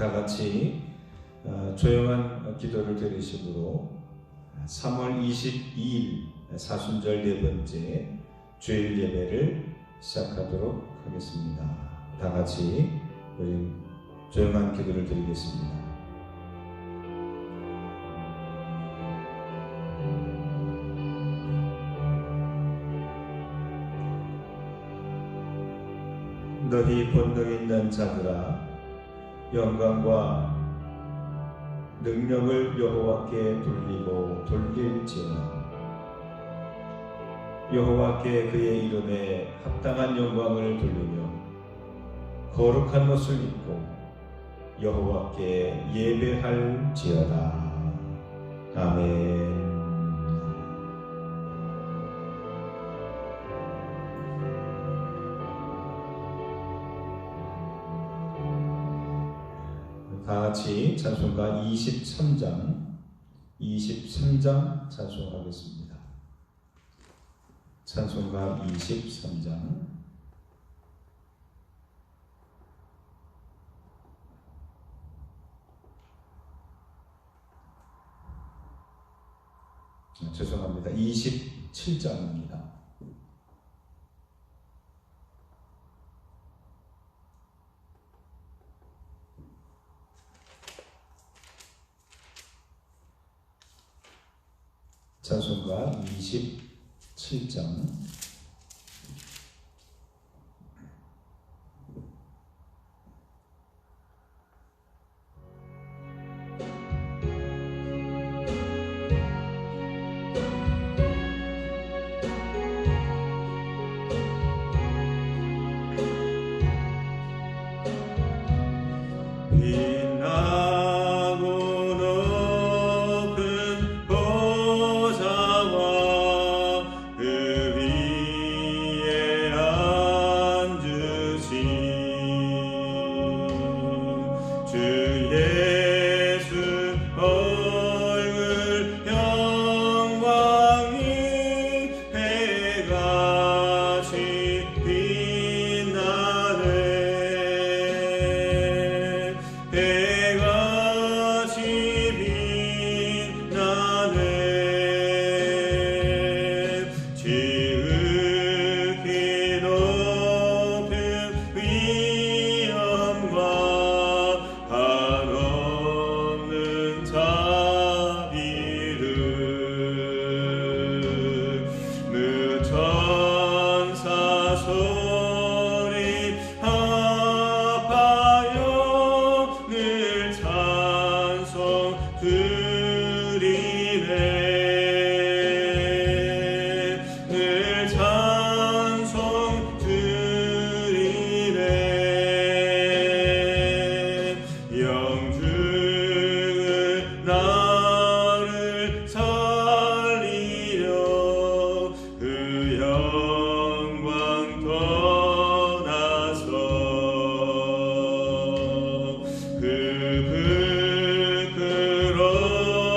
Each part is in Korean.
다 같이 조용한 기도를 드리시므로 3월 22일 사순절 네 번째 주일 예배를 시작하도록 하겠습니다. 다 같이 우리 조용한 기도를 드리겠습니다. 너희 본능 있는 자들아, 영광과 능력을 여호와께 돌리고 돌릴지어다. 여호와께 그의 이름에 합당한 영광을 돌리며 거룩한 옷을 입고 여호와께 예배할지어다. 아멘. 다 같이 찬송가 23장 찬송하겠습니다. 찬송가 23장. 죄송합니다. 27장입니다. 찬송가 27장. 그 부끄러운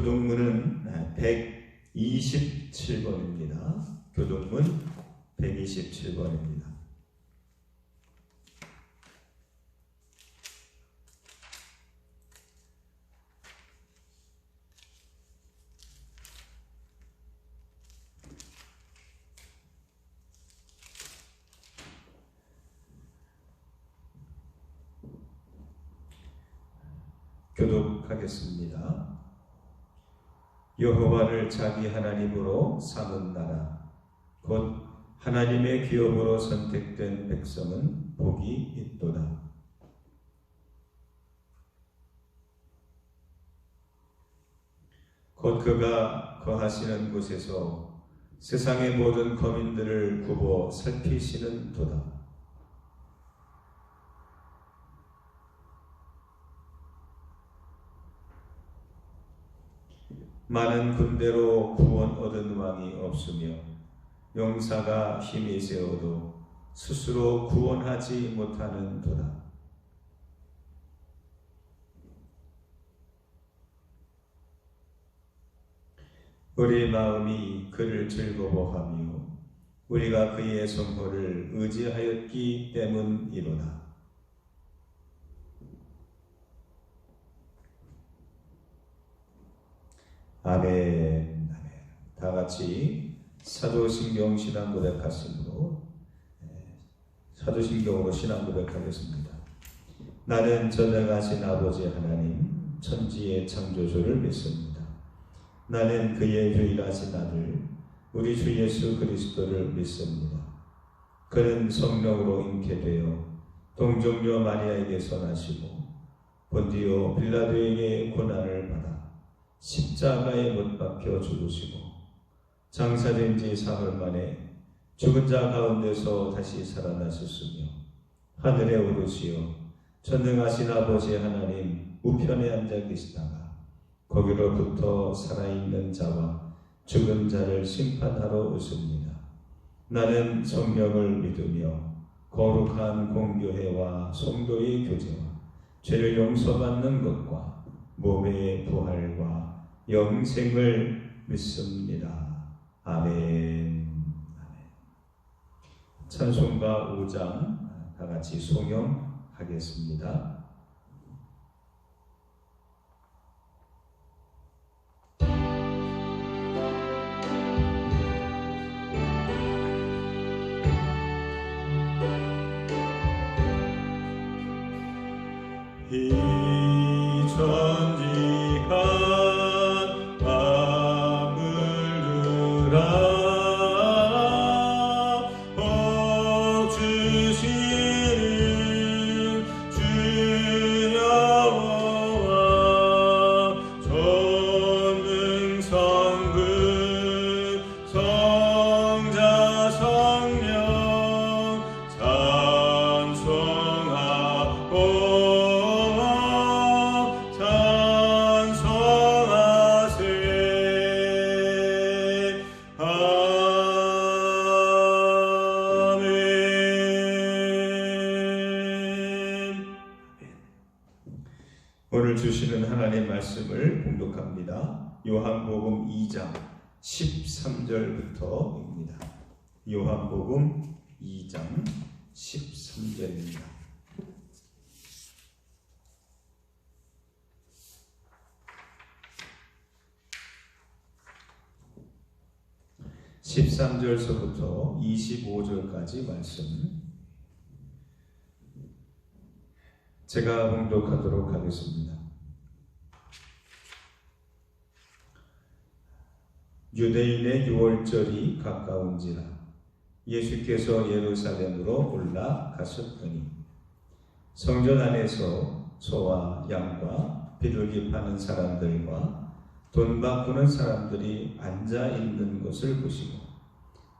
교동문은 127번입니다. 교동문 127번입니다. 교독하겠습니다. 여호와를 자기 하나님으로 삼은 나라 곧 하나님의 기업으로 선택된 백성은 복이 있도다. 곧 그가 거하시는 곳에서 세상의 모든 거민들을 굽어 살피시는 도다. 많은 군대로 구원 얻은 왕이 없으며 용사가 힘이 세어도 스스로 구원하지 못하는 도다. 우리 마음이 그를 즐거워하며 우리가 그의 선포를 의지하였기 때문이로다. 아멘. 아멘. 다 같이 사도신경 신앙 고백하심으로 사도신경으로 신앙 고백하겠습니다. 나는 전능하신 아버지 하나님 천지의 창조주를 믿습니다. 나는 그의 유일하신 아들 우리 주 예수 그리스도를 믿습니다. 그는 성령으로 잉태되어 동정녀 마리아에게서 나시고 본디오 빌라도에게 고난을 받아 십자가에 못 박혀 죽으시고 장사된 지 사흘 만에 죽은 자 가운데서 다시 살아나셨으며 하늘에 오르시어 전능하신 아버지 하나님 우편에 앉아 계시다가 거기로부터 살아있는 자와 죽은 자를 심판하러 오십니다. 나는 성령을 믿으며 거룩한 공교회와 성도의 교제와 죄를 용서받는 것과 몸의 부활과 영생을 믿습니다. 아멘. 아멘. 찬송가 5장 다 같이 송영하겠습니다. 오늘 주시는 하나님의 말씀을 봉독합니다. 요한복음 2장 13절부터입니다. 요한복음 2장 13절입니다. (13절서부터) (25절까지) 말씀 제가 봉독하도록 하겠습니다. 유대인의 유월절이 가까운지라 예수께서 예루살렘으로 올라가셨더니 성전 안에서 소와 양과 비둘기 파는 사람들과 돈 바꾸는 사람들이 앉아 있는 것을 보시고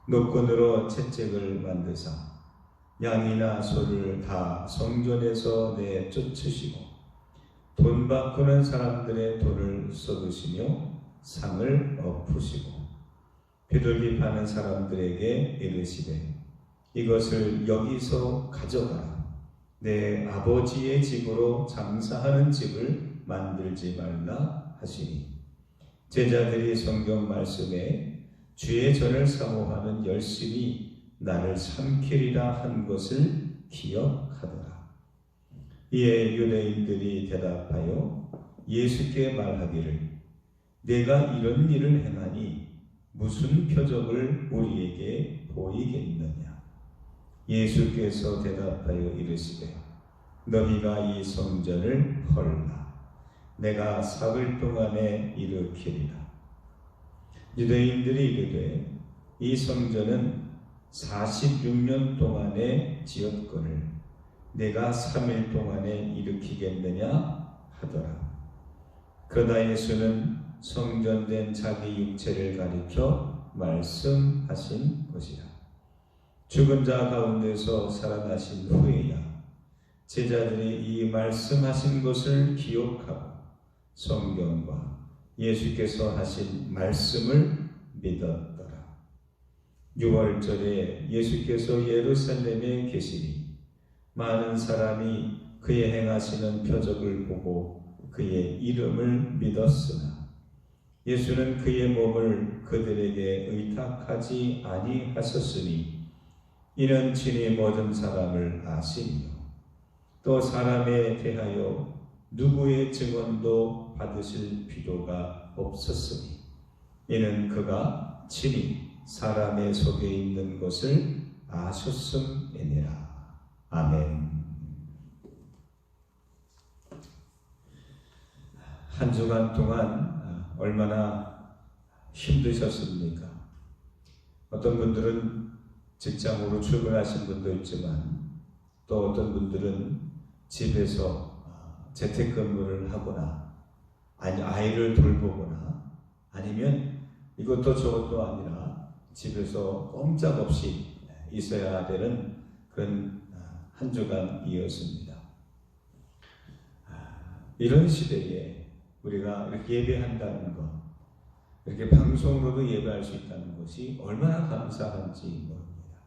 노끈으로 채찍을 만드사 양이나 소를 다 성전에서 내쫓으시고 돈 바꾸는 사람들의 돈을 쏟으시며 상을 엎으시고 비둘기 파는 사람들에게 이르시되 이것을 여기서 가져가라. 내 아버지의 집으로 장사하는 집을 만들지 말라 하시니 제자들이 성경 말씀에 주의 전을 사모하는 열심이 나를 삼키리라 한 것을 기억하더라. 이에 유대인들이 대답하여 예수께 말하기를 내가 이런 일을 행하니 무슨 표적을 우리에게 보이겠느냐. 예수께서 대답하여 이르시되 너희가 이 성전을 헐라. 내가 사흘 동안에 일으키리라. 유대인들이 이르되 이 성전은 46년 동안에 지었거늘 내가 3일 동안에 일으키겠느냐 하더라. 그러나 예수는 성전된 자기 육체를 가리켜 말씀하신 것이라. 죽은 자 가운데서 살아나신 후에야 제자들이 이 말씀하신 것을 기억하고 성경과 예수께서 하신 말씀을 믿었더라. 6월절에 예수께서 예루살렘에 계시니 많은 사람이 그의 행하시는 표적을 보고 그의 이름을 믿었으나 예수는 그의 몸을 그들에게 의탁하지 아니하셨으니 이는 친히 모든 사람을 아시며 또 사람에 대하여 누구의 증언도 받으실 필요가 없었으니 이는 그가 친히 사람의 속에 있는 것을 아셨음이니라. 아멘. 한 주간 동안 얼마나 힘드셨습니까? 어떤 분들은 직장으로 출근하신 분도 있지만 또 어떤 분들은 집에서 재택근무를 하거나 아니 아이를 돌보거나 아니면 이것도 저것도 아니라 집에서 꼼짝없이 있어야 되는 그런 한 주간이었습니다. 이런 시대에 우리가 이렇게 예배한다는 것, 이렇게 방송으로도 예배할 수 있다는 것이 얼마나 감사한지 모릅니다.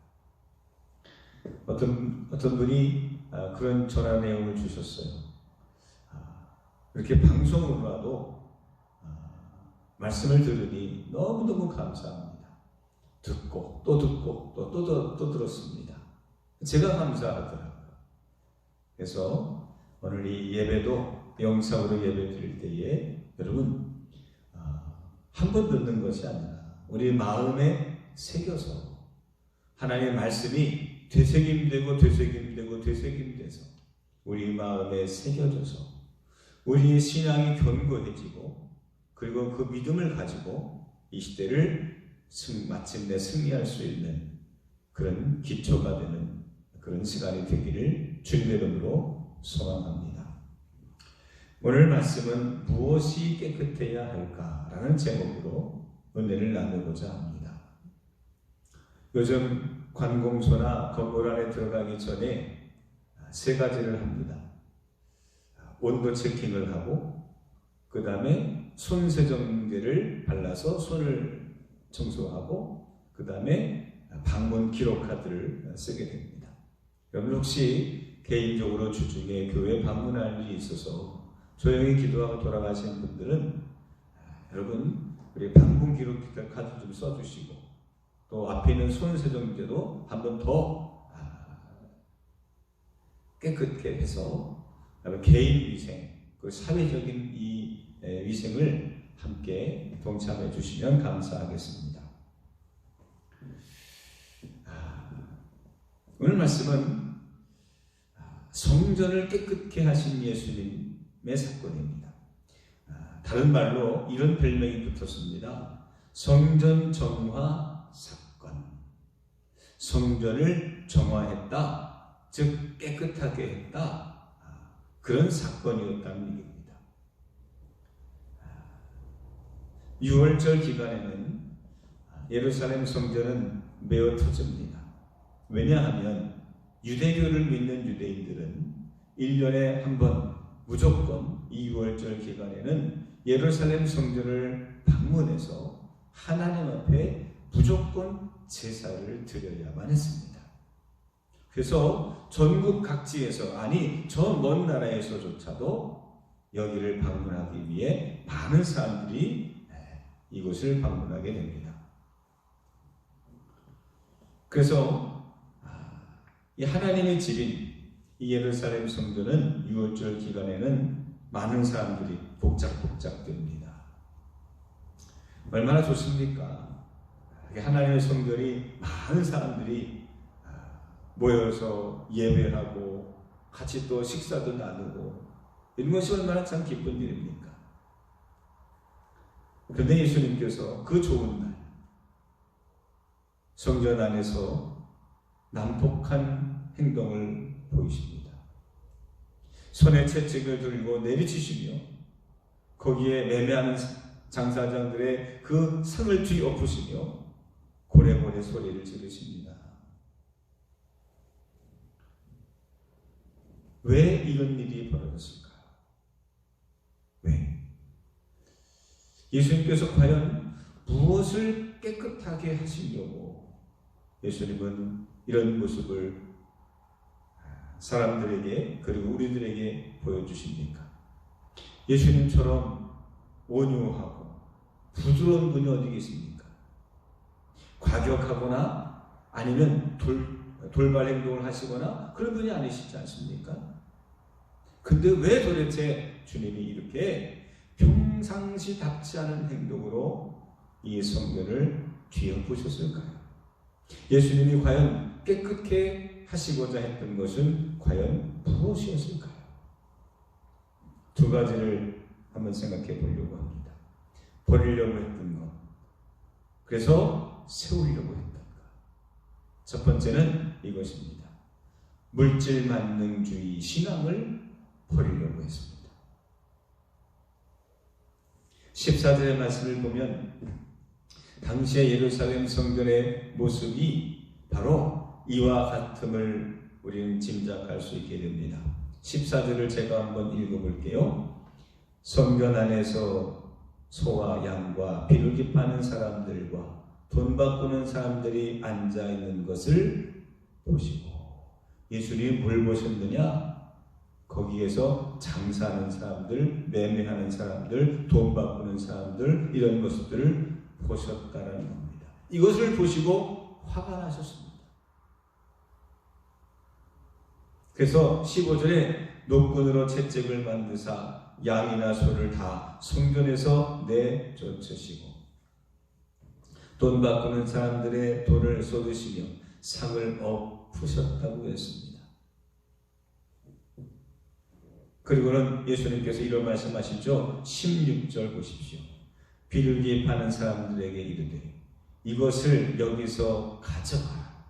어떤 분이 그런 전화 내용을 주셨어요. 이렇게 방송으로라도 말씀을 들으니 너무너무 감사합니다. 듣고 또 들었습니다. 제가 감사하더라고요. 그래서 오늘 이 예배도 영상으로 예배 드릴 때에 여러분 한 번 듣는 것이 아니라 우리 마음에 새겨서 하나님의 말씀이 되새김돼서 우리 마음에 새겨져서 우리의 신앙이 견고해지고 그리고 그 믿음을 가지고 이 시대를 마침내 승리할 수 있는 그런 기초가 되는 그런 시간이 되기를 주님의 이름으로 소망합니다. 오늘 말씀은 무엇이 깨끗해야 할까라는 제목으로 은혜를 나누고자 합니다. 요즘 관공서나 건물 안에 들어가기 전에 세 가지를 합니다. 온도 체킹을 하고 그 다음에 손 세정제를 발라서 손을 청소하고 그 다음에 방문 기록 카드를 쓰게 됩니다. 여러분 혹시 개인적으로 주중에 교회 방문할 일이 있어서 조용히 기도하고 돌아가신 분들은 여러분 우리 방문 기록 카드 좀 써주시고 또 앞에 있는 손 세정제도 한 번 더 깨끗게 해서 개인 위생, 그 사회적인 이 위생을 함께 동참해 주시면 감사하겠습니다. 오늘 말씀은 성전을 깨끗게 하신 예수님의 사건입니다. 다른 말로 이런 별명이 붙었습니다. 성전 정화 사건. 성전을 정화했다, 즉 깨끗하게 했다. 그런 사건이었다는 얘기입니다. 6월절 기간에는 예루살렘 성전은 메어 터집니다. 왜냐하면 유대교를 믿는 유대인들은 1년에 한 번 무조건 이 6월절 기간에는 예루살렘 성전을 방문해서 하나님 앞에 무조건 제사를 드려야만 했습니다. 그래서 전국 각지에서 아니 저 먼 나라에서조차도 여기를 방문하기 위해 많은 사람들이 이곳을 방문하게 됩니다. 그래서 이 하나님의 집인 이 예루살렘 성전은 6월절 기간에는 많은 사람들이 복작복작됩니다. 얼마나 좋습니까? 하나님의 성전이 많은 사람들이 모여서 예배하고 같이 또 식사도 나누고 이런 것이 얼마나 참 기쁜 일입니까? 그런데 예수님께서 그 좋은 날 성전 안에서 난폭한 행동을 보이십니다. 손에 채찍을 들고 내리치시며 거기에 매매하는 장사장들의 그 상을 뒤엎으시며 고래고래 소리를 지르십니다. 왜 이런 일이 벌어졌을까요? 왜? 예수님께서 과연 무엇을 깨끗하게 하시려고 예수님은 이런 모습을 사람들에게 그리고 우리들에게 보여주십니까? 예수님처럼 온유하고 부드러운 분이 어디 계십니까? 과격하거나 아니면 돌발 행동을 하시거나 그런 분이 아니시지 않습니까? 근데 왜 도대체 주님이 이렇게 평상시답지 않은 행동으로 이 성전을 뒤엎으셨을까요? 예수님이 과연 깨끗게 하시고자 했던 것은 과연 무엇이었을까요? 두 가지를 한번 생각해 보려고 합니다. 버리려고 했던 것, 그래서 세우려고 했던 것. 첫 번째는 이것입니다. 물질 만능주의 신앙을 버리려고 했습니다. 14절의 말씀을 보면 당시의 예루살렘 성전의 모습이 바로 이와 같음을 우리는 짐작할 수 있게 됩니다. 14절을 제가 한번 읽어볼게요. 성전 안에서 소와 양과 비둘기 파는 사람들과 돈 바꾸는 사람들이 앉아있는 것을 보시고, 예수님이 뭘 보셨느냐? 거기에서 장사하는 사람들, 매매하는 사람들, 돈 바꾸는 사람들, 이런 모습들을 보셨다는 겁니다. 이것을 보시고 화가 나셨습니다. 그래서 15절에 노끈으로 채찍을 만드사 양이나 소를 다 성전에서 내쫓으시고 돈 바꾸는 사람들의 돈을 쏟으시며 상을 엎으셨다고 했습니다. 그리고는 예수님께서 이런 말씀하시죠. 16절 보십시오. 비둘기 파는 사람들에게 이르되 이것을 여기서 가져가라.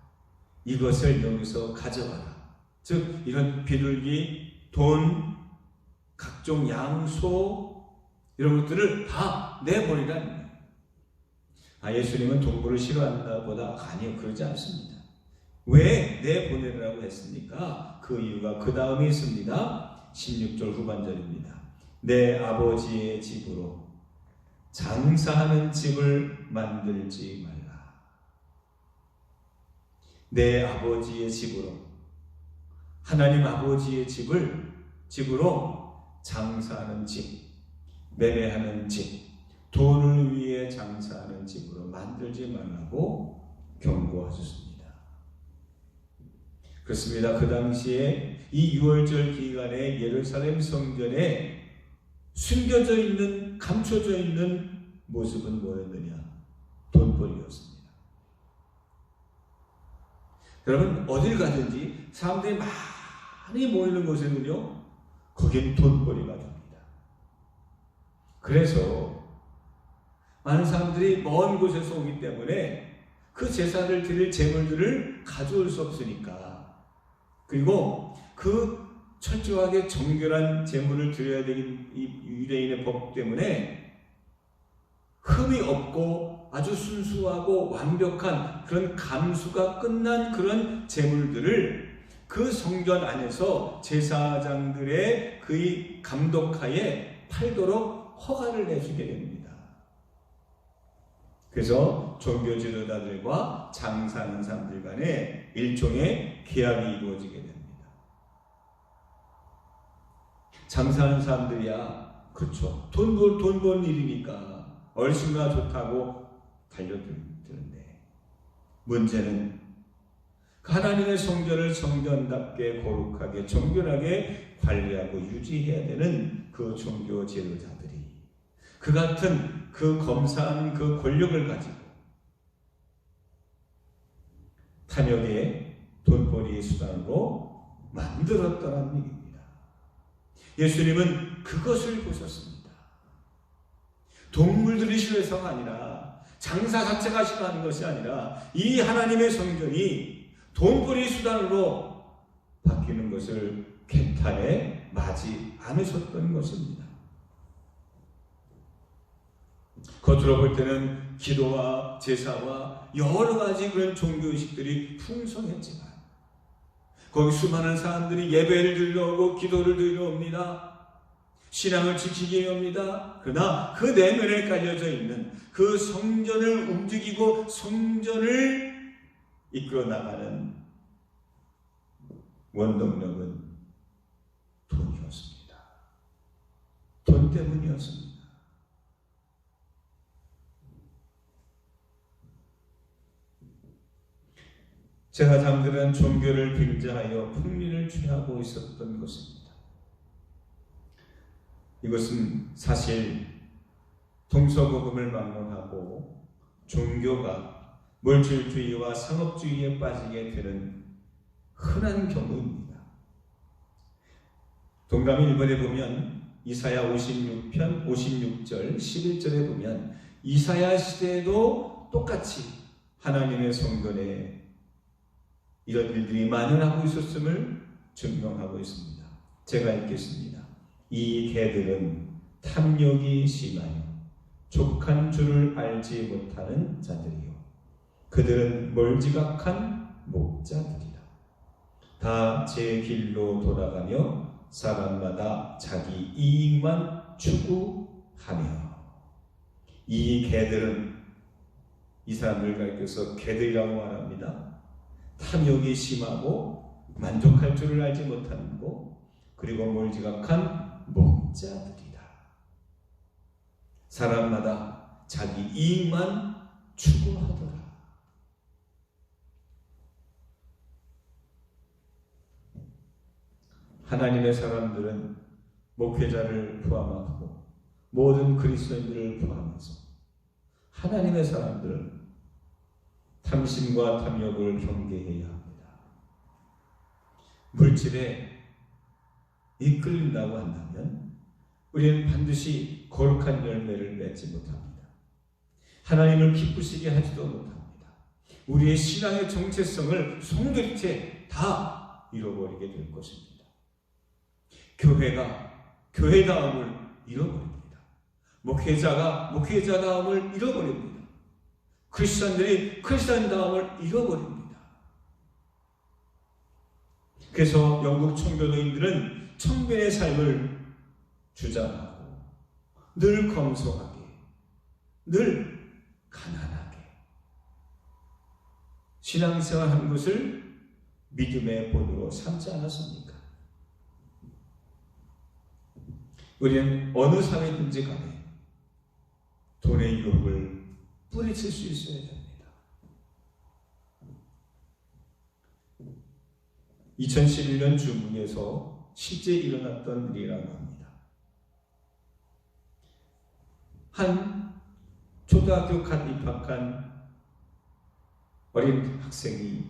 이것을 여기서 가져가라. 즉 이런 비둘기, 돈, 각종 양소 이런 것들을 다 내버리라는 거예요. 예수님은 동물을 싫어한다 보다 아니요, 그러지 않습니다. 왜 내보내라고 했습니까? 그 이유가 그 다음에 있습니다. 16절 후반절입니다. 내 아버지의 집으로 장사하는 집을 만들지 말라. 내 아버지의 집으로, 하나님 아버지의 집으로 장사하는 집, 매매하는 집, 돈을 위해 장사하는 집으로 만들지 말라고 경고하셨습니다. 그렇습니다. 그 당시에 이 6월절 기간에 예루살렘 성전에 숨겨져 있는, 감춰져 있는 모습은 뭐였느냐? 돈벌이였습니다. 여러분, 어딜 가든지 사람들이 많이 모이는 곳에는요, 거긴 돈벌이가 됩니다. 그래서 많은 사람들이 먼 곳에서 오기 때문에 그 제사를 드릴 제물들을 가져올 수 없으니까, 그리고 그 철저하게 정결한 제물을 드려야 되는 이 유대인의 법 때문에 흠이 없고 아주 순수하고 완벽한 그런 감수가 끝난 그런 제물들을 그 성전 안에서 제사장들의 그 감독하에 팔도록 허가를 내주게 됩니다. 그래서 종교 지도자들과 장사하는 사람들 간에 일종의 계약이 이루어지게 됩니다. 장사하는 사람들이야, 그렇죠. 돈 번 일이니까 얼씨구나 좋다고 달려드는데, 문제는 하나님의 성전을 성전답게 거룩하게 정결하게 관리하고 유지해야 되는 그 종교 지도자들이 그 같은 그 검사하는 그 권력을 가지고 탐욕의 돈벌이의 수단으로 만들었다는 얘기입니다. 예수님은 그것을 보셨습니다. 동물들이 싫어서가 아니라, 장사 자체가 싫어하는 것이 아니라, 이 하나님의 성전이 돈벌이 수단으로 바뀌는 것을 개탄에 맞지 않으셨던 것입니다. 겉으로 볼 때는 기도와 제사와 여러 가지 그런 종교의식들이 풍성했지만, 거기 수많은 사람들이 예배를 드리러 오고 기도를 드리러 옵니다. 신앙을 지키게 옵니다. 그러나 그 내면에 깔려져 있는 그 성전을 움직이고 성전을 이끌어 나가는 원동력은 돈이었습니다. 돈 때문이었습니다. 제사장들은 종교를 빌자하여 풍미를 취하고 있었던 것입니다. 이것은 사실 동서고금을 막론하고 종교가 물질주의와 상업주의에 빠지게 되는 흔한 경우입니다. 동감 1번에 보면 이사야 56편 56절 11절에 보면 이사야 시대에도 똑같이 하나님의 성전에 이런 일들이 만연하고 있었음을 증명하고 있습니다. 제가 읽겠습니다. 이 개들은 탐욕이 심하여 족한 줄을 알지 못하는 자들이요, 그들은 멀지각한 목자들이라. 다 제 길로 돌아가며 사람마다 자기 이익만 추구하며. 이 개들은, 이 사람들 가리켜서 개들이라고 말합니다. 탐욕이 심하고 만족할 줄을 알지 못하는 거, 그리고 멀지각한 목자들이다. 사람마다 자기 이익만 추구하더라. 하나님의 사람들은 목회자를 포함하고 모든 그리스도인들을 포함해서 하나님의 사람들은 탐심과 탐욕을 경계해야 합니다. 물질에 이끌린다고 한다면 우리는 반드시 거룩한 열매를 맺지 못합니다. 하나님을 기쁘시게 하지도 못합니다. 우리의 신앙의 정체성을 송두리째 다 잃어버리게 될 것입니다. 교회가 교회다움을 잃어버립니다. 목회자가 목회자다움을 잃어버립니다. 크리스천들이 크리스천다움을 잃어버립니다. 그래서 영국 청교도인들은 청변의 삶을 주장하고 늘 검소하게, 늘 가난하게 신앙생활하는 것을 믿음의 본으로 삼지 않았습니까? 우리는 어느 사회든지 간에 돈의 유혹을 뿌리칠 수 있어야 됩니다. 2011년 중국에서 실제 일어났던 일이라고 합니다. 한 초등학교 갓 입학한 어린 학생이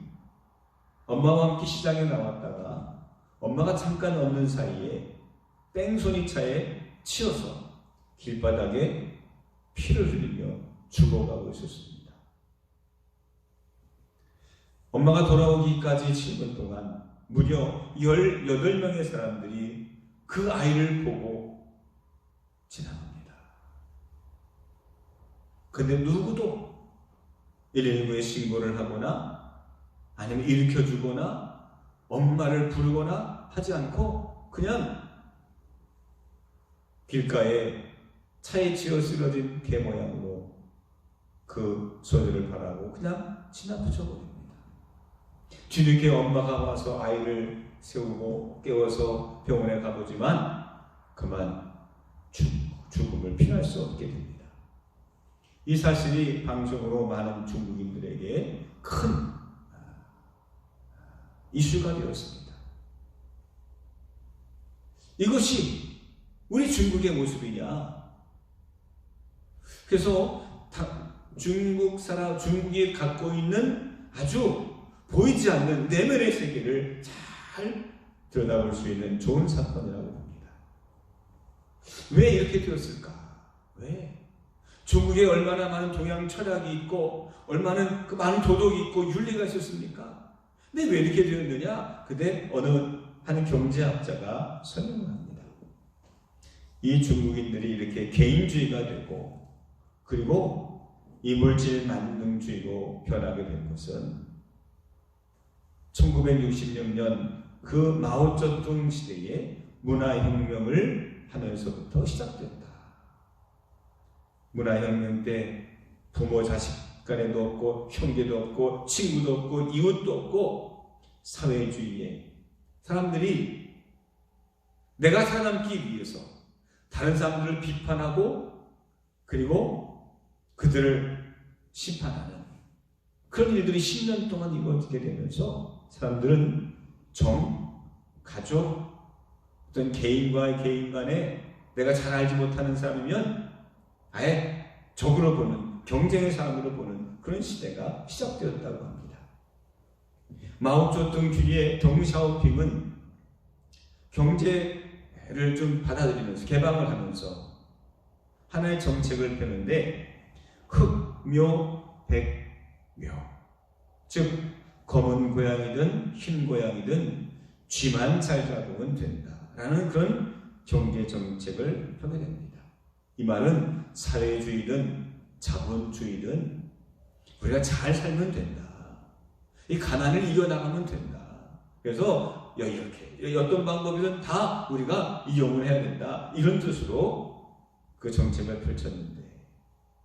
엄마와 함께 시장에 나왔다가 엄마가 잠깐 없는 사이에 뺑소니차에 치여서 길바닥에 피를 흘리며 죽어가고 있었습니다. 엄마가 돌아오기까지 7분 동안 무려 18명의 사람들이 그 아이를 보고 지나갑니다. 근데 누구도 119에 신고를 하거나 아니면 일으켜주거나 엄마를 부르거나 하지 않고 그냥 길가에 차에 치여 쓰러진 개 모양으로 그 소녀를 바라고 그냥 지나붙여버립니다. 뒤늦게 엄마가 와서 아이를 세우고 깨워서 병원에 가보지만 그만 죽음을 피할 수 없게 됩니다. 이 사실이 방송으로 많은 중국인들에게 큰 이슈가 되었습니다. 이것이 우리 중국의 모습이냐? 그래서 중국이 갖고 있는 아주 보이지 않는 내면의 세계를 잘 들여다볼 수 있는 좋은 사건이라고 봅니다. 왜 이렇게 되었을까? 왜? 중국에 얼마나 많은 동양 철학이 있고 얼마나 많은 도덕이 있고 윤리가 있었습니까? 근데 왜 이렇게 되었느냐? 그때 어느 한 경제학자가 설명을 합니다. 이 중국인들이 이렇게 개인주의가 되고 그리고 이 물질 만능주의로 변하게 된 것은 1966년 그 마오쩌둥 시대에 문화혁명을 하면서부터 시작됐다. 문화혁명 때 부모 자식 간에도 없고 형제도 없고 친구도 없고 이웃도 없고 사회주의에 사람들이 내가 살아남기 위해서 다른 사람들을 비판하고 그리고 그들을 심판하는 그런 일들이 10년 동안 이루어지게 되면서 사람들은 정, 가족, 어떤 개인과 개인 간에 내가 잘 알지 못하는 사람이면 아예 적으로 보는, 경쟁의 사람으로 보는 그런 시대가 시작되었다고 합니다. 마오쩌둥 뒤에 덩샤오핑은 경제를 좀 받아들이면서 개방을 하면서 하나의 정책을 펴는데 흑묘, 백묘, 즉 검은 고양이든 흰 고양이든 쥐만 잘 잡으면 된다라는 그런 경제 정책을 펴게 됩니다. 이 말은 사회주의든 자본주의든 우리가 잘 살면 된다. 이 가난을 이겨나가면 된다. 그래서 이렇게 어떤 방법이든 다 우리가 이용을 해야 된다. 이런 뜻으로 그 정책을 펼쳤는데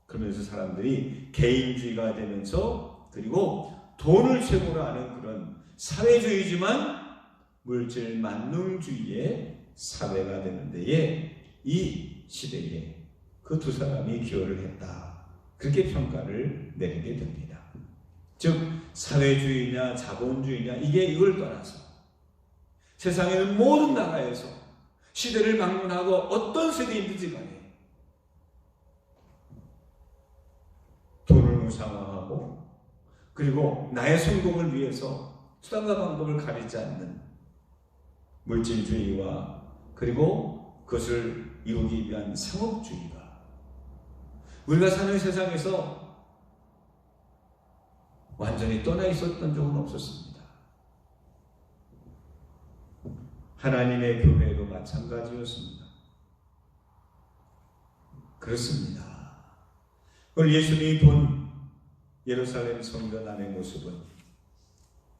그러면서 사람들이 개인주의가 되면서 그리고 돈을 최고로 하는 그런 사회주의지만 물질 만능주의의 사회가 되는 데에 이 시대에 그 두 사람이 기여를 했다. 그렇게 평가를 내리게 됩니다. 즉 사회주의냐 자본주의냐 이걸 떠나서 세상에 있는 모든 나라에서 시대를 막론하고 어떤 세대인지 간에 돈을 무상화하고 그리고 나의 성공을 위해서 수단과 방법을 가리지 않는 물질주의와 그리고 그것을 이루기 위한 상업주의가 우리가 사는 세상에서 완전히 떠나 있었던 적은 없었습니다. 하나님의 교회도 마찬가지였습니다. 그렇습니다. 오늘 예수님이 본 예루살렘 성전 안의 모습은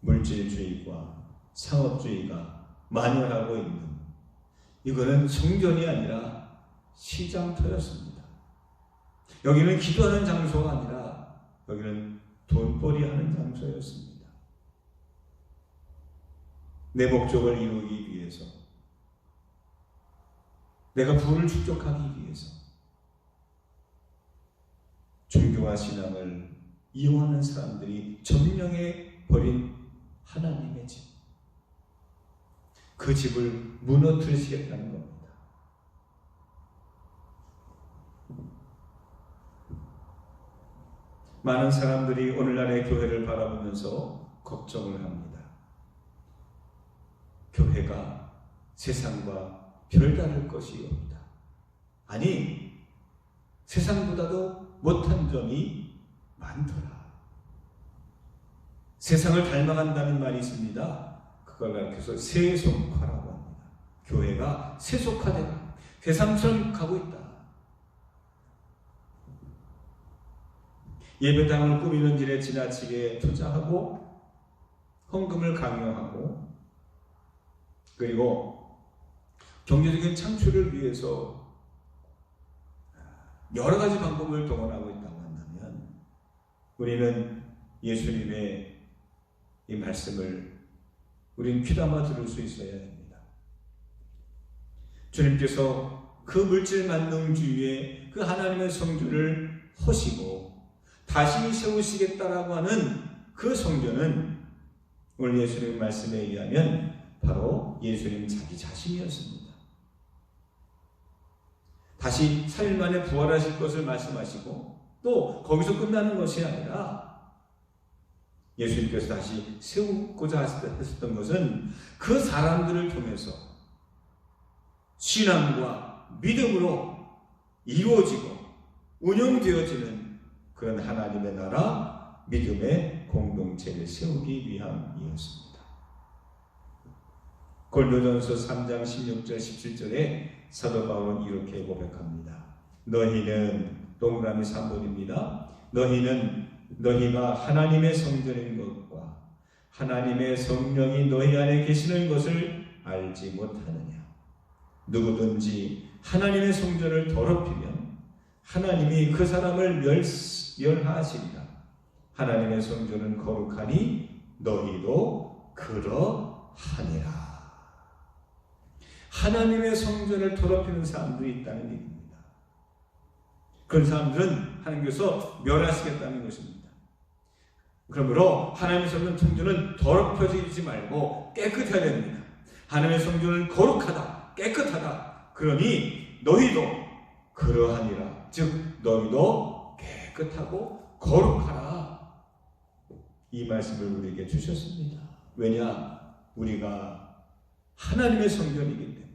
물질주의와 상업주의가 만연하고 있는 이거는 성전이 아니라 시장터였습니다. 여기는 기도하는 장소가 아니라 여기는 돈벌이 하는 장소였습니다. 내 목적을 이루기 위해서 내가 부를 축적하기 위해서 종교와 신앙을 이용하는 사람들이 점령해 버린 하나님의 집, 그 집을 무너뜨리시겠다는 겁니다. 많은 사람들이 오늘날의 교회를 바라보면서 걱정을 합니다. 교회가 세상과 별다를 것이 없다. 아니, 세상보다도 못한 점이 많더라. 세상을 닮아간다는 말이 있습니다. 그걸 가르쳐서 세속화라고 합니다. 교회가 세속화되다. 세상처럼 가고 있다. 예배당을 꾸미는 일에 지나치게 투자하고 헌금을 강요하고 그리고 경제적인 창출을 위해서 여러 가지 방법을 동원하고 있다고 한다면 우리는 예수님의 이 말씀을 우리는 귀담아 들을 수 있어야 됩니다. 주님께서 그 물질 만능주의의 그 하나님의 성주를 허시고 다시 세우시겠다라고 하는 그 성전은 오늘 예수님 말씀에 의하면 바로 예수님 자기 자신이었습니다. 다시 3일 만에 부활하실 것을 말씀하시고 또 거기서 끝나는 것이 아니라 예수님께서 다시 세우고자 하셨던 것은 그 사람들을 통해서 신앙과 믿음으로 이루어지고 운영되어지는 그런 하나님의 나라, 믿음의 공동체를 세우기 위함이었습니다. 고린도전서 3장 16절 17절에 사도 바울은 이렇게 고백합니다. 너희는 동그라미 3번입니다. 너희가 하나님의 성전인 것과 하나님의 성령이 너희 안에 계시는 것을 알지 못하느냐. 누구든지 하나님의 성전을 더럽히면 하나님이 그 사람을 멸하시리라. 하나님의 성전은 거룩하니 너희도 그러하니라. 하나님의 성전을 더럽히는 사람들이 있다는 얘기입니다. 그런 사람들은 하나님께서 멸하시겠다는 것입니다. 그러므로 하나님의 성전은 더럽혀지지 말고 깨끗해야 됩니다. 하나님의 성전은 거룩하다, 깨끗하다. 그러니 너희도 그러하니라. 즉 너희도 깨끗하고 거룩하라. 이 말씀을 우리에게 주셨습니다. 왜냐? 우리가 하나님의 성전이기 때문에.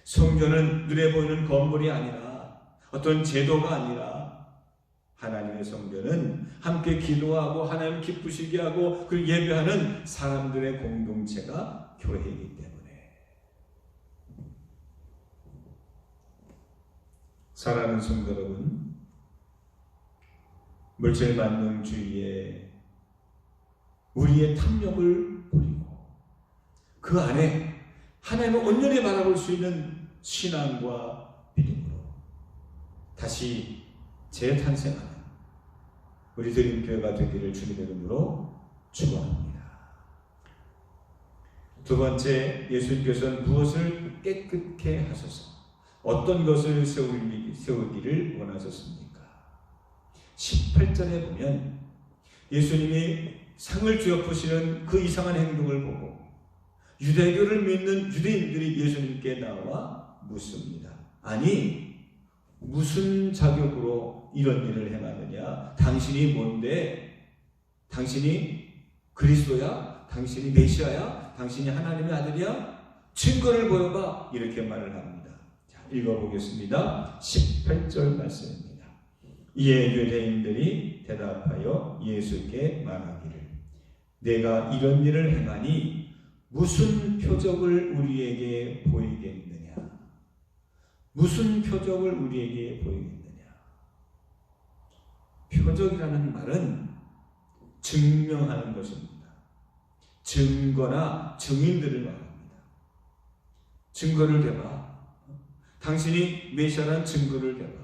성전은 눈에 보이는 건물이 아니라 어떤 제도가 아니라 하나님의 성전은 함께 기도하고 하나님 기쁘시게 하고 그리고 예배하는 사람들의 공동체가 교회이기 때문에. 사랑하는 성도 여러분, 물질만능주의에 우리의 탐욕을 버리고 그 안에 하나님을 온전히 바라볼 수 있는 신앙과 믿음으로 다시 재탄생하는 우리 드림교회가 되기를 주님의 이름으로 축원합니다. 두 번째, 예수님께서는 무엇을 깨끗게 하소서, 어떤 것을 세우기를 원하셨습니까? 18절에 보면 예수님이 상을 쥐어푸시는 그 이상한 행동을 보고 유대교를 믿는 유대인들이 예수님께 나와 묻습니다. 아니, 무슨 자격으로 이런 일을 행하느냐? 당신이 뭔데? 당신이 그리스도야? 당신이 메시아야? 당신이 하나님의 아들이야? 증거를 보여봐. 이렇게 말을 합니다. 자, 읽어보겠습니다. 18절 말씀입니다. 이에 유대인들이 대답하여 예수께 말하기를 내가 이런 일을 행하니 무슨 표적을 우리에게 보이겠느냐? 무슨 표적을 우리에게 보이겠느냐? 표적이라는 말은 증명하는 것입니다. 증거나 증인들을 말합니다. 증거를 대봐. 당신이 메시아라는 증거를 대봐.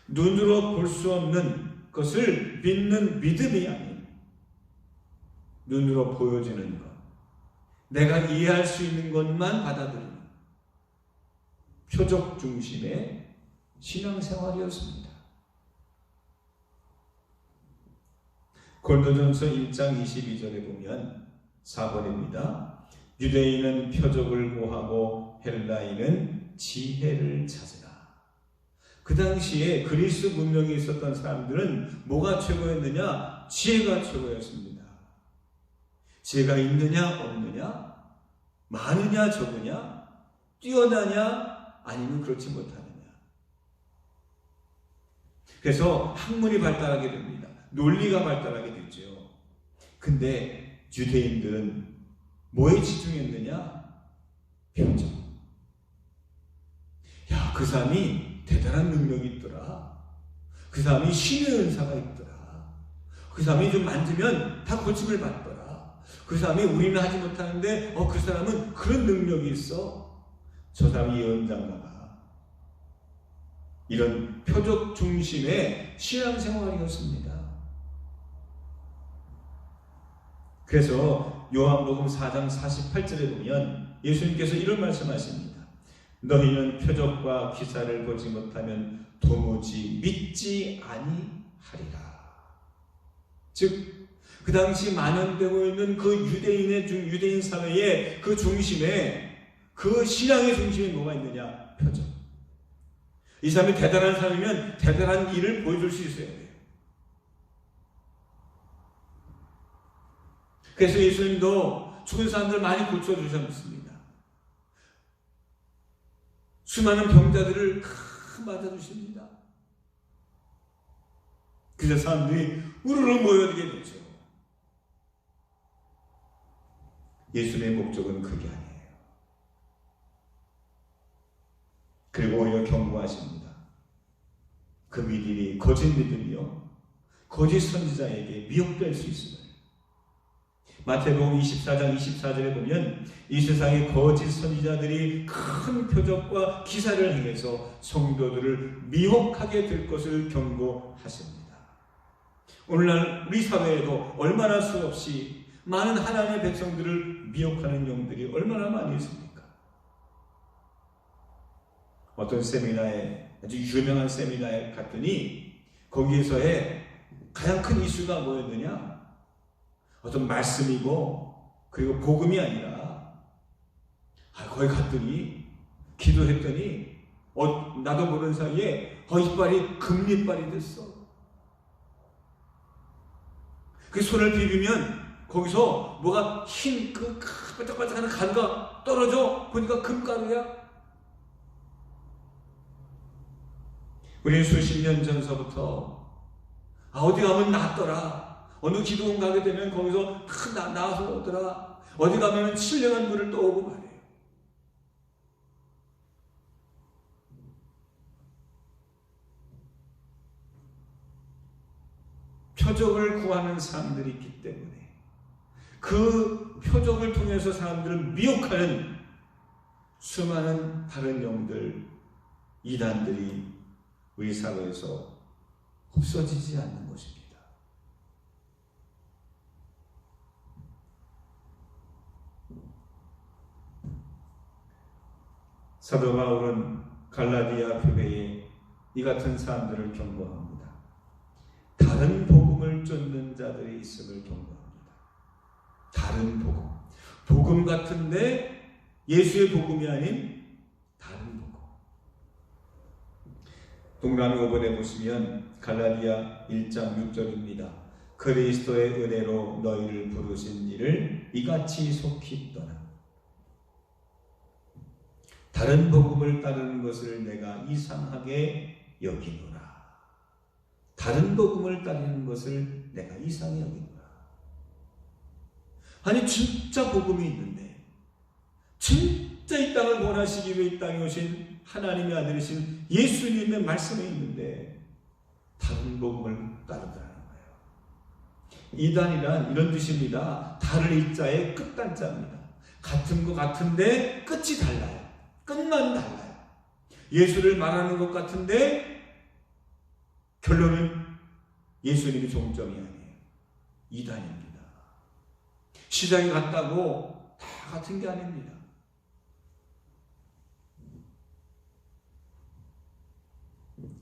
눈으로 볼 수 없는 것을 믿는 믿음이 아닌 눈으로 보여지는 것, 내가 이해할 수 있는 것만 받아들이는 표적 중심의 신앙생활이었습니다. 고린도전서 1장 22절에 보면 4번입니다. 유대인은 표적을 구하고 헬라인은 지혜를 찾으라. 그 당시에 그리스 문명에 있었던 사람들은 뭐가 최고였느냐? 지혜가 최고였습니다. 지혜가 있느냐 없느냐? 많으냐 적으냐? 뛰어나냐 아니면 그렇지 못하느냐? 그래서 학문이 발달하게 됩니다. 논리가 발달하게 되죠. 근데 유대인들은 뭐에 집중했느냐? 표적. 야, 그 사람이 대단한 능력이 있더라. 그 사람이 신의 은사가 있더라. 그 사람이 좀 만지면 다 고침을 받더라. 그 사람이 우리는 하지 못하는데 그 사람은 그런 능력이 있어. 저 사람이 예언자인가. 이런 표적 중심의 신앙생활이었습니다. 그래서 요한복음 4장 48절에 보면 예수님께서 이런 말씀하십니다. 너희는 표적과 기사를 보지 못하면 도무지 믿지 아니하리라. 즉 그 당시 만연되고 있는 그 유대인 사회의 그 중심에, 그 신앙의 중심에 뭐가 있느냐? 표적. 이 사람이 대단한 사람이면 대단한 일을 보여줄 수 있어야 돼요. 그래서 예수님도 죽은 사람들 많이 고쳐주셨습니다. 수많은 병자들을 다 맞아주십니다. 그래서 사람들이 우르르 모여들게 되죠. 예수님의 목적은 그게 아니에요. 그리고 오히려 경고하십니다. 그 믿음이 거짓 믿음이요, 거짓 선지자에게 미혹될 수 있음을. 마태복음 24장 24절에 보면 이 세상의 거짓 선지자들이 큰 표적과 기사를 행해서 성도들을 미혹하게 될 것을 경고하십니다. 오늘날 우리 사회에도 얼마나 수없이 많은 하나님의 백성들을 미혹하는 영들이 얼마나 많이 있습니까? 어떤 세미나에, 아주 유명한 세미나에 갔더니 거기에서의 가장 큰 이슈가 뭐였느냐? 어떤 말씀이고, 그리고 복음이 아니라, 거기 갔더니 기도했더니 나도 모르는 사이에 이빨이 금리빨이 됐어. 그 손을 비비면 거기서 뭐가 흰 그 반짝반짝하는 가루가 떨어져. 보니까 금가루야. 우리는 수십 년 전서부터 어디 가면 낫더라, 어느 기도원 가게 되면 거기서 다 나와서 오더라, 어디 가면 신령한 물을 떠오고 말해요. 표적을 구하는 사람들이 있기 때문에 그 표적을 통해서 사람들을 미혹하는 수많은 다른 영들, 이단들이 우리 사회에서 없어지지 않는 것입니다. 사도 바울은 갈라디아 교회에 이 같은 사람들을 경고합니다. 다른 복음을 쫓는 자들이 있음을 경고합니다. 다른 복음 같은데 예수의 복음이 아닌 다른 복음. 동그라미 5번에 보시면 갈라디아 1장 6절입니다. 그리스도의 은혜로 너희를 부르신 이를 이같이 속히 떠나 다른 복음을 따르는 것을 내가 이상하게 여기노라. 다른 복음을 따르는 것을 내가 이상하게 여기노라. 아니 진짜 복음이 있는데, 진짜 이 땅을 원하시기 위해 이 땅에 오신 하나님의 아들이신 예수님의 말씀이 있는데 다른 복음을 따르더라는 거예요. 이단이란 이런 뜻입니다. 다를 이자의 끝단자입니다. 같은 것 같은데 끝이 달라요. 끝만 달라요. 예수를 말하는 것 같은데 결론은 예수님이 종점이 아니에요. 이단입니다. 시장이 같다고 다 같은 게 아닙니다.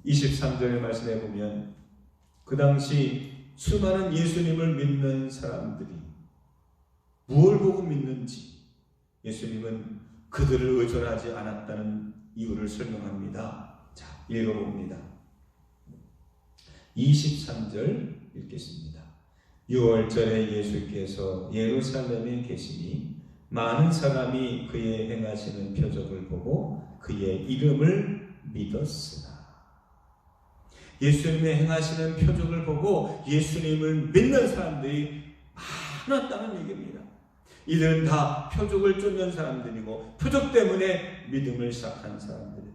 (23절의) 말씀에 보면 그 당시 수많은 예수님을 믿는 사람들이 무엇을 보고 믿는지 예수님은 그들을 의존하지 않았다는 이유를 설명합니다. 자, 읽어봅니다. 23절 읽겠습니다. 6월절에 예수께서 예루살렘에 계시니 많은 사람이 그의 행하시는 표적을 보고 그의 이름을 믿었으나. 예수님의 행하시는 표적을 보고 예수님을 믿는 사람들이 많았다는 얘기입니다. 이들은 다 표적을 쫓는 사람들이고 표적 때문에 믿음을 시작한 사람들입니다.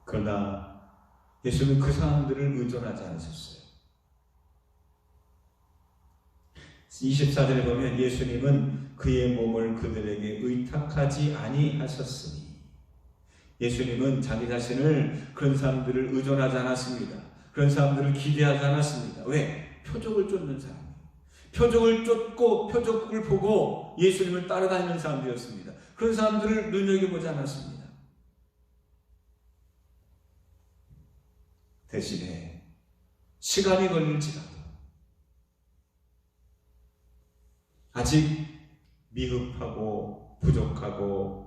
그러나 예수는 그 사람들을 의존하지 않으셨어요. 24절에 보면 예수님은 그의 몸을 그들에게 의탁하지 아니하셨으니, 예수님은 자기 자신을 그런 사람들을 의존하지 않았습니다. 그런 사람들을 기대하지 않았습니다. 왜? 표적을 쫓는 사람이에요. 표적을 쫓고 표적을 보고 예수님을 따라다니는 사람들이었습니다. 그런 사람들을 눈여겨보지 않았습니다. 대신에 시간이 걸릴지라도 아직 미흡하고 부족하고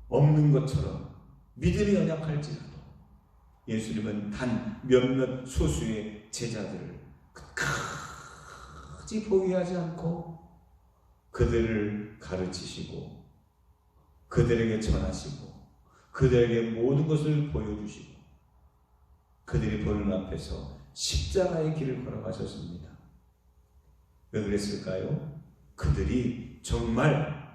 없는 것처럼 믿음이 연약할지라도 예수님은 단 몇몇 소수의 제자들을 끝까지 포기하지 않고 그들을 가르치시고 그들에게 전하시고 그들에게 모든 것을 보여주시고 그들이 보는 앞에서 십자가의 길을 걸어가셨습니다. 왜 그랬을까요? 그들이 정말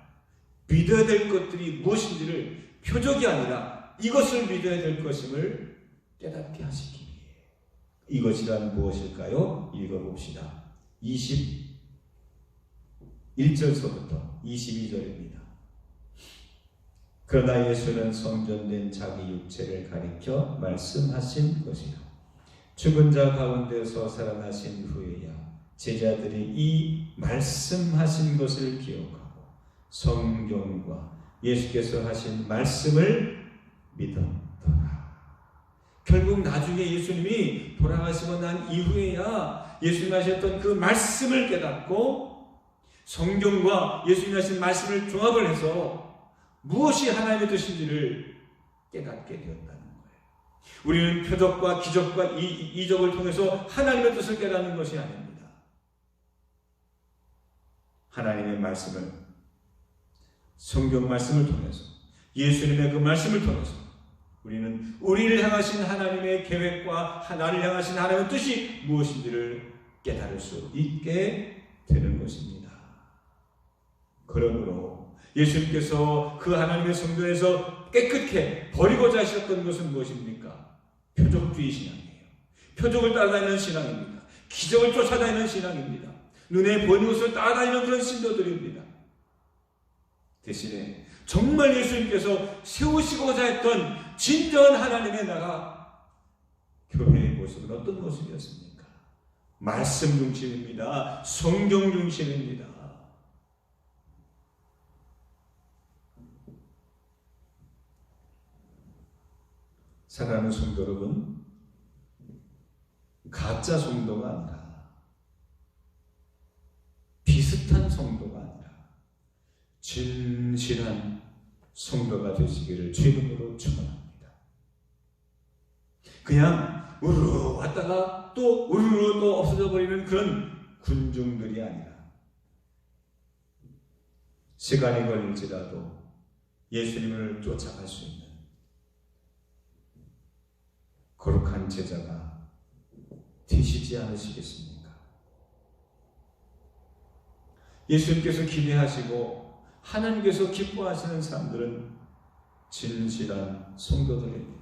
믿어야 될 것들이 무엇인지를 표적이 아니라 이것을 믿어야 될 것임을 깨닫게 하시기 위해. 이것이란 무엇일까요? 읽어봅시다. 21절서부터 22절입니다. 그러나 예수는 성전된 자기 육체를 가리켜 말씀하신 것이요 죽은 자 가운데서 살아나신 후에야 제자들이 이 말씀하신 것을 기억하고 성경과 예수께서 하신 말씀을 믿었더라. 결국 나중에 예수님이 돌아가시고 난 이후에야 예수님이 하셨던 그 말씀을 깨닫고 성경과 예수님이 하신 말씀을 종합을 해서 무엇이 하나님의 뜻인지를 깨닫게 되었다는 거예요. 우리는 표적과 기적과 이적을 통해서 하나님의 뜻을 깨닫는 것이 아닙니다. 하나님의 말씀을, 성경 말씀을 통해서, 예수님의 그 말씀을 통해서 우리는 우리를 향하신 하나님의 계획과 나를 향하신 하나님의 뜻이 무엇인지를 깨달을 수 있게 되는 것입니다. 그러므로 예수님께서 그 하나님의 성전에서 깨끗게 버리고자 하셨던 것은 무엇입니까? 표적주의 신앙이에요. 표적을 따라다니는 신앙입니다. 기적을 쫓아다니는 신앙입니다. 눈에 보이는 것을 따라다니는 그런 신도들입니다. 대신에 정말 예수님께서 세우시고자 했던 진정한 하나님의 나라, 교회의 모습은 어떤 모습이었습니까? 말씀 중심입니다. 성경 중심입니다. 사랑하는 성도 여러분, 가짜 성도가 아니라 비슷한 성도가 아니라 진실한 성도가 되시기를 주 이름으로 축원합니다. 그냥 우르르 왔다가 또 우르르 또 없어져 버리는 그런 군중들이 아니라 시간이 걸릴지라도 예수님을 쫓아갈 수 있는 거룩한 제자가 되시지 않으시겠습니까? 예수님께서 기대하시고 하나님께서 기뻐하시는 사람들은 진실한 성도들입니다.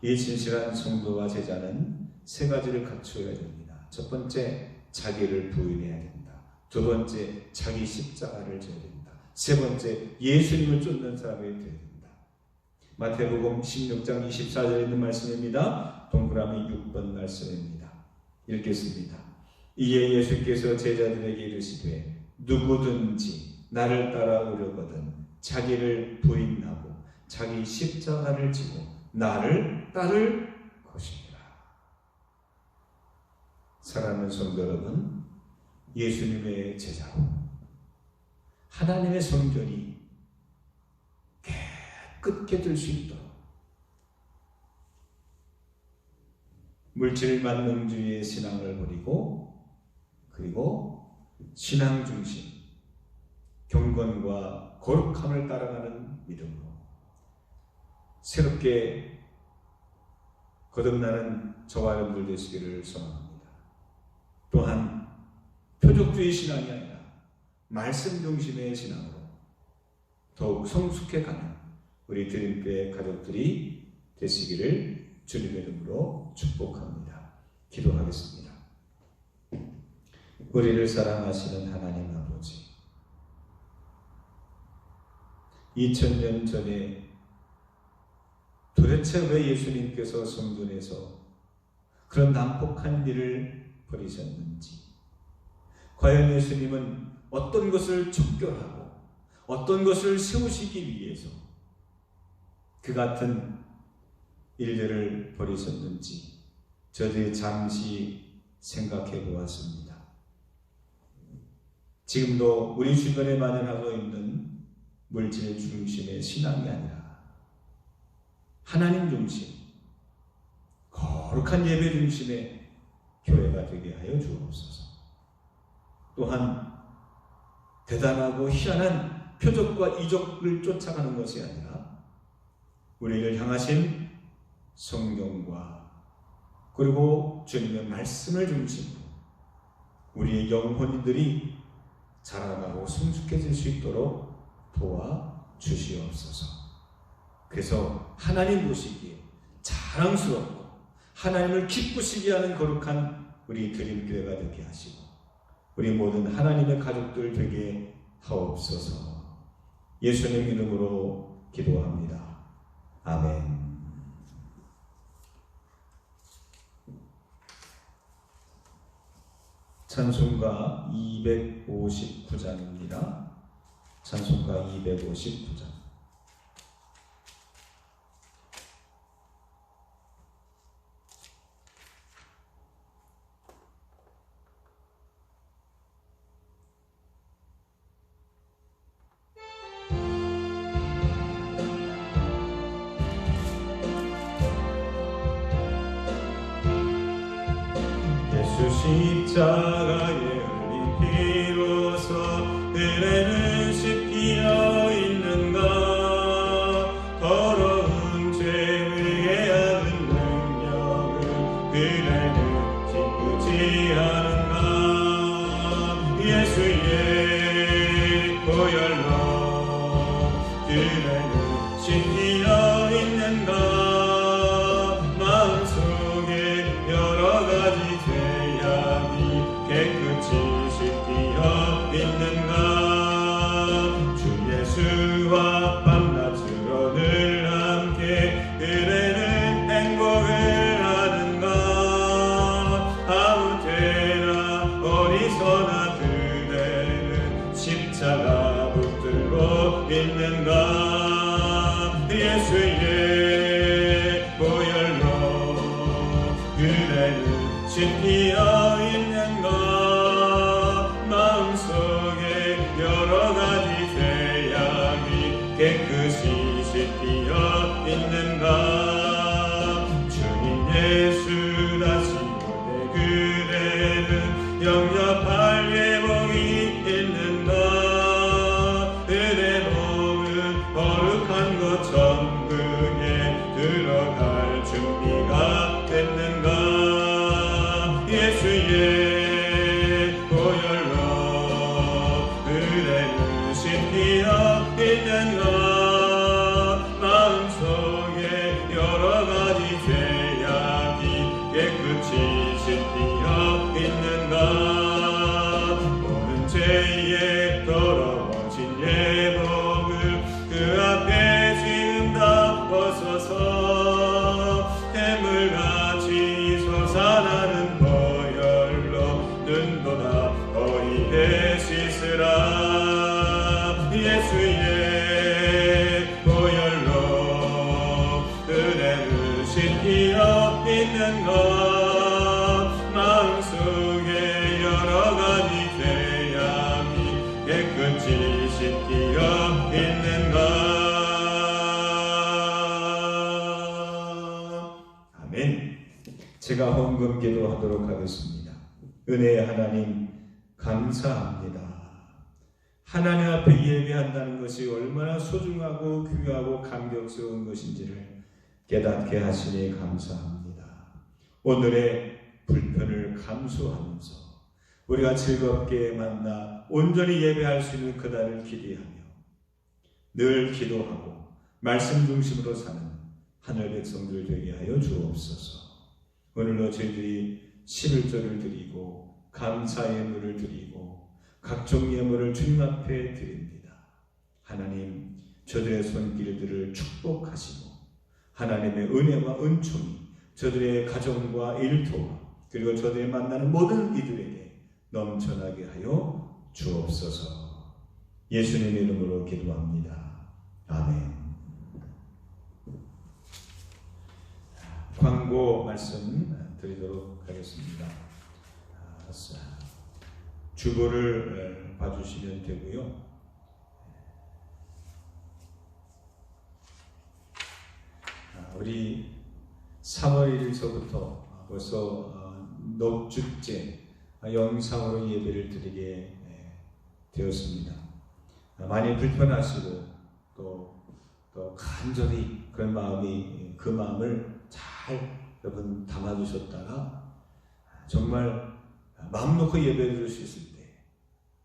이 진실한 성도와 제자는 세 가지를 갖추어야 됩니다. 첫 번째, 자기를 부인해야 된다. 두 번째, 자기 십자가를 져야 된다. 세 번째, 예수님을 쫓는 사람이 되어야 된다. 마태복음 16장 24절에 있는 말씀입니다. 동그라미 6번 말씀입니다. 읽겠습니다. 이에 예수께서 제자들에게 이르시되 누구든지 나를 따라오려거든 자기를 부인하고 자기 십자가를 지고 나를 따를 것이니라. 사랑하는 성도 여러분, 예수님의 제자로 하나님의 성전이 깨끗게 될 수 있도록 물질만능주의의 신앙을 버리고 그리고 신앙 중심, 경건과 거룩함을 따라가는 믿음으로 새롭게 거듭나는 저와 여러분들 되시기를 소망합니다. 또한 표적주의 신앙이 아니라 말씀 중심의 신앙으로 더욱 성숙해가는 우리 드림교회 가족들이 되시기를 주님의 이름으로 축복합니다. 기도하겠습니다. 우리를 사랑하시는 하나님 아버지, 2000년 전에 도대체 왜 예수님께서 성전에서 그런 난폭한 일을 벌이셨는지 과연 예수님은 어떤 것을 척결하고 어떤 것을 세우시기 위해서 그 같은 일들을 벌이셨는지 저들이 잠시 생각해 보았습니다. 지금도 우리 주변에 만연하고 있는 물질 중심의 신앙이 아니라 하나님 중심, 거룩한 예배 중심의 교회가 되게 하여 주옵소서. 또한 대단하고 희한한 표적과 이적을 쫓아가는 것이 아니라 우리를 향하신 성경과 그리고 주님의 말씀을 중심으로 우리의 영혼들이 자라가고 성숙해질 수 있도록 도와주시옵소서. 그래서 하나님 보시기에 자랑스럽고 하나님을 기쁘시게 하는 거룩한 우리 드림교회가 되게 하시고 우리 모든 하나님의 가족들 되게 하옵소서. 예수님 이름으로 기도합니다. 아멘. 찬송가 259장입니다. 찬송가 259장. 십자가에 흘린 피로서 은혜는 씻기어 있는가. 더러운 죄의 악은 능력을 은혜는 기쁘지 않은가. 예수의 보혈로 은혜는 씻기어 있는가. 마음속에 여러 가지 깨끗이 씻기어 있는가. 주 예수와 밤낮으로 늘 함께 은혜는 행복을 하는가. 아무 때나 어디서나 그대는 십자가 붙들고 있는가. 예수의 보혈로 은혜는 씻기어 있는가. 마음속에 여러 가지 죄악이 깨끗이 씻기어 있는가. 주님 예수 다시 오되 그대는 영접할 예복이 있는가. 은혜로운 거룩한 것 천국에 들어갈 준비가 됐는가. 예수의 보혈로 은혜는 씻기어 있는가. 마음속에 여러 가지 죄악이 깨끗이 씻기어 있는가. 모든 죄의 더러워진 예복을 그 앞에 지금 다 벗어서 해물같이 솟아나는 보혈로 눈보다 어리게 씻으라. 예수의 보혈로 은혜를 씻기어 있는가. 마음속에 여러 가지 죄악이 깨끗이 씻기어 있는가. 아멘. 제가 헌금 기도하도록 하겠습니다. 은혜의 하나님 감사합니다. 하나님 앞에 예배한다는 것이 얼마나 소중하고 귀하고 감격스러운 것인지를 깨닫게 하시니 감사합니다. 오늘의 불편을 감수하면서 우리가 즐겁게 만나 온전히 예배할 수 있는 그날을 기대하며 늘 기도하고 말씀 중심으로 사는 하늘 백성들 되게 하여 주옵소서. 오늘도 저희들이 11조를 드리고 감사의 예물을 드리고 각종 예물을 주님 앞에 드립니다. 하나님, 저들의 손길들을 축복하시고 하나님의 은혜와 은총이 저들의 가정과 일터와 그리고 저들이 만나는 모든 이들에게 넘쳐나게 하여 주옵소서. 예수님의 이름으로 기도합니다. 아멘. 광고 말씀 드리도록 하겠습니다. 주보를 봐주시면 되고요. 우리 3월 1일서부터 벌써 넉주째 영상으로 예배를 드리게 되었습니다. 많이 불편하시고 또 간절히 그 마음을 잘 여러분 담아주셨다가 정말 마음 놓고 예배 드릴 수 있을 때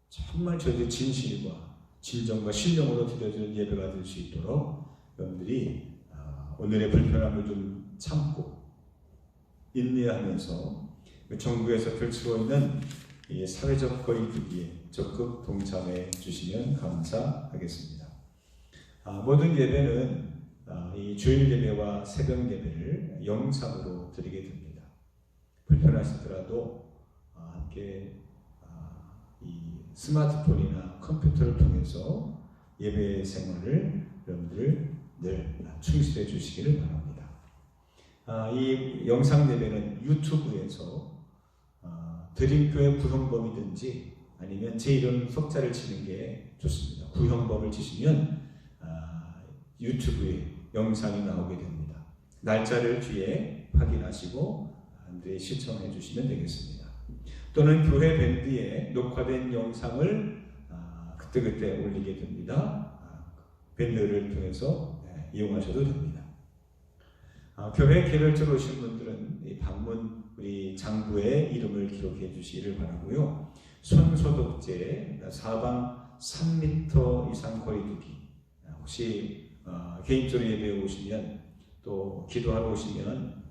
정말 저희들 진실과 진정과 신령으로 드려지는 예배가 될 수 있도록 여러분들이 오늘의 불편함을 좀 참고 인내하면서 정부에서 펼치고 있는 이 사회적 거리두기에 적극 동참해 주시면 감사하겠습니다. 모든 예배는 이 주일 예배와 새벽 예배를 영상으로 드리게 됩니다. 불편하시더라도 함께 이 스마트폰이나 컴퓨터를 통해서 예배 생활을 여러분들 늘 충실해 주시기를 바랍니다. 이 영상 예배는 유튜브에서 드림교회 구형범이든지 아니면 제 이름 석자를 치는 게 좋습니다. 구형범을 치시면 유튜브에 영상이 나오게 됩니다. 날짜를 뒤에 확인하시고 시청해 주시면 되겠습니다. 또는 교회 밴드에 녹화된 영상을 그때그때 올리게 됩니다. 밴드를 통해서 이용하셔도 됩니다. 교회 개별적으로 오신 분들은 이 방문 우리 장부에 이름을 기록해 주시기를 바라고요. 손소독제, 사방 3m 이상 거리두기. 혹시 개인적으로 예배에 오시면 또 기도하러 오시면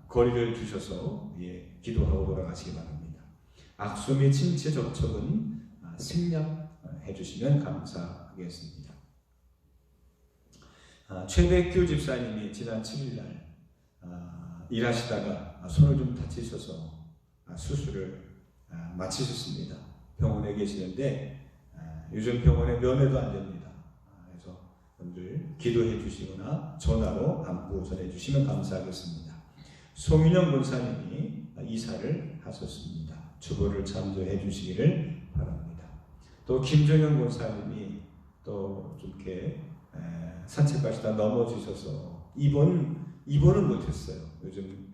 거리를 두셔서 기도하고 돌아가시기 바랍니다. 악수 및 신체 접촉은 생략해 주시면 감사하겠습니다. 최백규 집사님이 지난 7일날 일하시다가 손을 좀 다치셔서 수술을 마치셨습니다. 병원에 계시는데 요즘 병원에 면회도 안 됩니다. 그래서 여러분들 기도해 주시거나 전화로 안부 전해 주시면 감사하겠습니다. 송윤영 권사님이 이사를 하셨습니다. 주보를 참조해 주시기를 바랍니다. 또 김정현 권사님이 또 좀 이렇게 산책하시다 넘어지셔서 입원은 못했어요. 요즘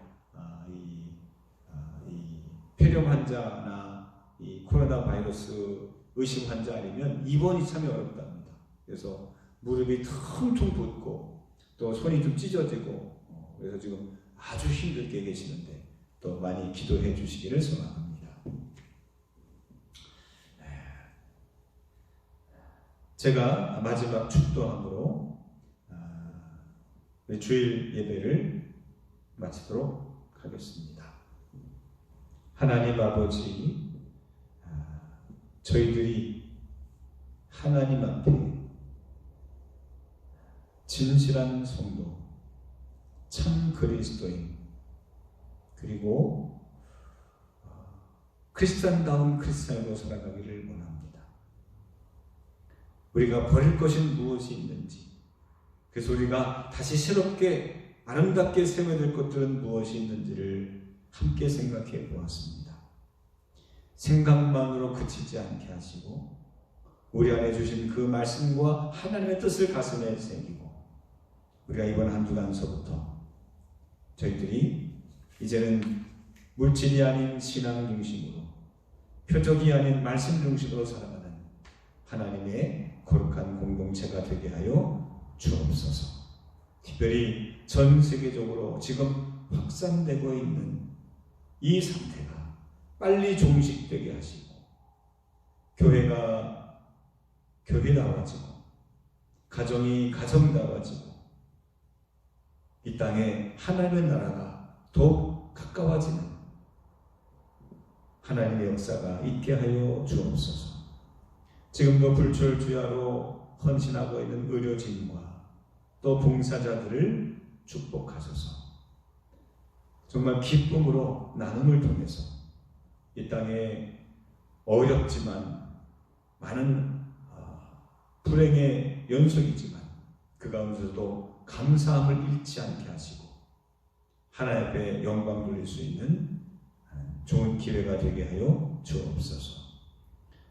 이 폐렴 환자나 이 코로나 바이러스 의심 환자 아니면 입원이 참 어렵답니다. 그래서 무릎이 텅텅 붓고 또 손이 좀 찢어지고 그래서 지금 아주 힘들게 계시는데 또 많이 기도해 주시기를 소망합니다. 제가 마지막 축도함으로 주일 예배를 마치도록 하겠습니다. 하나님 아버지, 저희들이 하나님 앞에 진실한 성도, 참 그리스도인, 그리고 크리스찬다운 크리스찬으로 살아가기를 원합니다. 우리가 버릴 것은 무엇이 있는지, 그래서 우리가 다시 새롭게 아름답게 세워야 될 것들은 무엇이 있는지를 함께 생각해 보았습니다. 생각만으로 그치지 않게 하시고 우리 안에 주신 그 말씀과 하나님의 뜻을 가슴에 새기고 우리가 이번 한 주간서부터 저희들이 이제는 물질이 아닌 신앙 중심으로, 표적이 아닌 말씀 중심으로 살아가는 하나님의 거룩한 공동체가 되게 하여 주옵소서. 특별히 전 세계적으로 지금 확산되고 있는 이 상태가 빨리 종식되게 하시고 교회가 교회다워지고 가정이 가정다워지고 이 땅에 하나님의 나라가 더욱 가까워지는 하나님의 역사가 있게 하여 주옵소서. 지금도 불철주야로 헌신하고 있는 의료진과 또 봉사자들을 축복하소서. 정말 기쁨으로 나눔을 통해서 이 땅에 어렵지만 많은 불행의 연속이지만 그 가운데서도 감사함을 잃지 않게 하시고 하나님 앞에 영광 돌릴 수 있는 좋은 기회가 되게 하여 주옵소서.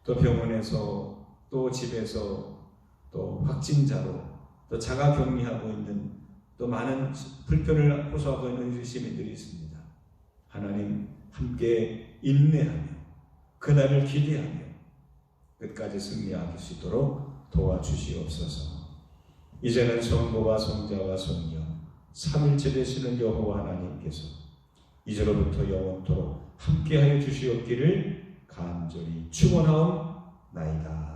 또 병원에서 또 집에서 또 확진자로 또 자가 격리하고 있는 또 많은 불편을 호소하고 있는 시민들이 있습니다. 하나님 함께 인내하며 그날을 기대하며 끝까지 승리할 수 있도록 도와주시옵소서. 이제는 성부와 성자와 성령 삼일째 되시는 여호와 하나님께서 이제로부터 영원토록 함께하여 주시옵기를 간절히 축원하옵나이다.